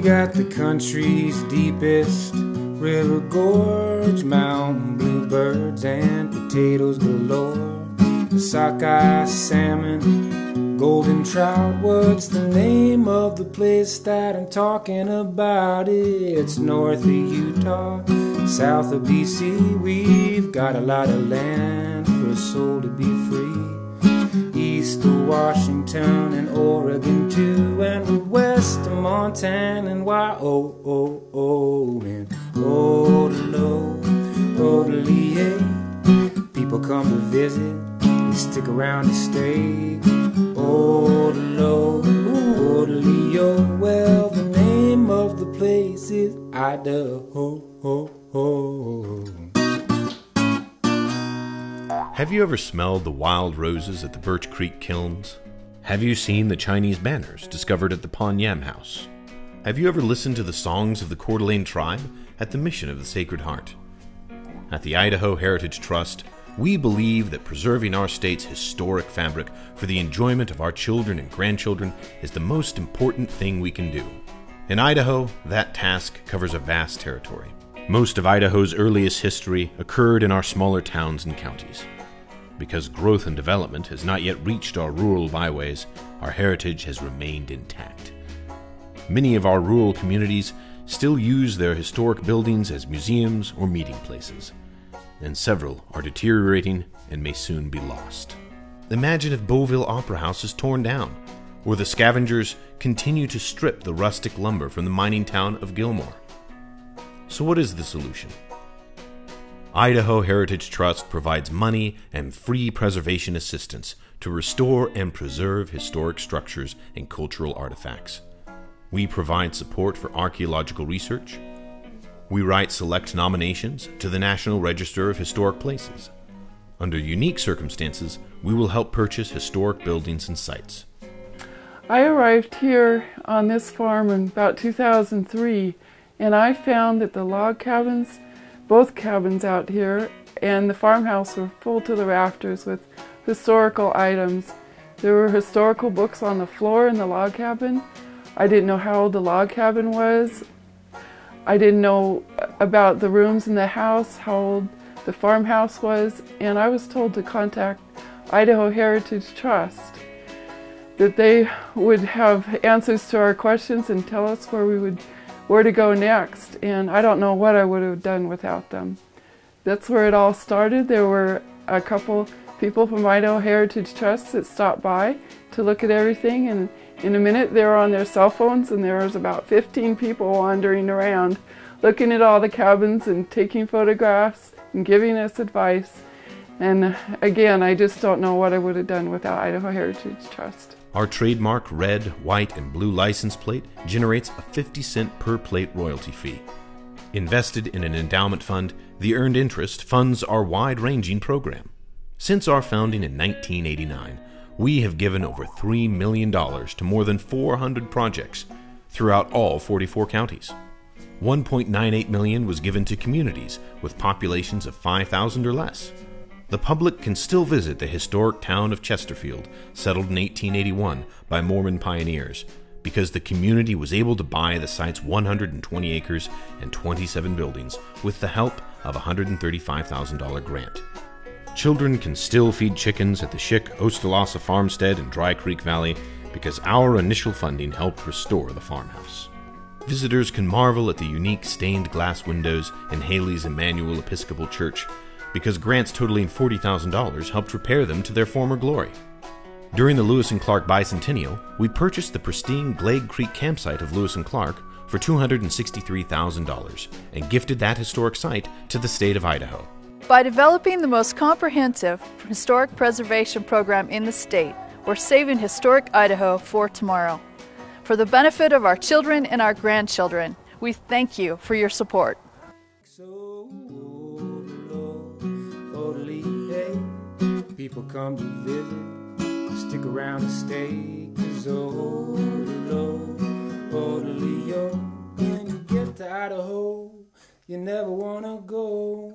got the country's deepest river gorge, mountain bluebirds and potatoes galore, sockeye salmon, golden trout. What's the name of the place that I'm talking about? It's north of Utah, south of BC. We've got a lot of land for a soul to be free. East of Washington and Oregon too, and west of Montana and Wyoming. Odelo, Odelie, people come to visit, they stick around to stay. Odelo, Odelio, well the name of the place is Idaho. Have you ever smelled the wild roses at the Birch Creek kilns? Have you seen the Chinese banners discovered at the Pon Yam House? Have you ever listened to the songs of the Coeur d'Alene tribe at the Mission of the Sacred Heart? At the Idaho Heritage Trust, we believe that preserving our state's historic fabric for the enjoyment of our children and grandchildren is the most important thing we can do. In Idaho, that task covers a vast territory. Most of Idaho's earliest history occurred in our smaller towns and counties. Because growth and development has not yet reached our rural byways, our heritage has remained intact. Many of our rural communities still use their historic buildings as museums or meeting places, and several are deteriorating and may soon be lost. Imagine if Beauville Opera House is torn down, or the scavengers continue to strip the rustic lumber from the mining town of Gilmore. So what is the solution? Idaho Heritage Trust provides money and free preservation assistance to restore and preserve historic structures and cultural artifacts. We provide support for archaeological research. We write select nominations to the National Register of Historic Places. Under unique circumstances, we will help purchase historic buildings and sites. I arrived here on this farm in about 2003, and I found that the log cabins, both cabins out here, and the farmhouse were full to the rafters with historical items. There were historical books on the floor in the log cabin. I didn't know how old the log cabin was. I didn't know about the rooms in the house, how old the farmhouse was, and I was told to contact Idaho Heritage Trust, that they would have answers to our questions and tell us where to go next, and I don't know what I would have done without them. That's where it all started. There were a couple people from Idaho Heritage Trust that stopped by to look at everything, and in a minute they were on their cell phones, and there was about 15 people wandering around looking at all the cabins and taking photographs and giving us advice. And again, I just don't know what I would have done without Idaho Heritage Trust. Our trademark red, white, and blue license plate generates a 50-cent per plate royalty fee. Invested in an endowment fund, the earned interest funds our wide-ranging program. Since our founding in 1989, we have given over $3 million to more than 400 projects throughout all 44 counties. $1.98 million was given to communities with populations of 5,000 or less. The public can still visit the historic town of Chesterfield, settled in 1881 by Mormon pioneers, because the community was able to buy the site's 120 acres and 27 buildings with the help of a $135,000 grant. Children can still feed chickens at the Schick Ostalasa Farmstead in Dry Creek Valley because our initial funding helped restore the farmhouse. Visitors can marvel at the unique stained glass windows in Haley's Emmanuel Episcopal Church because grants totaling $40,000 helped repair them to their former glory. During the Lewis and Clark Bicentennial, we purchased the pristine Glade Creek campsite of Lewis and Clark for $263,000 and gifted that historic site to the state of Idaho. By developing the most comprehensive historic preservation program in the state, we're saving historic Idaho for tomorrow. For the benefit of our children and our grandchildren, we thank you for your support. People come to visit, stick around to stay, 'cause when you get to Idaho, you never wanna go.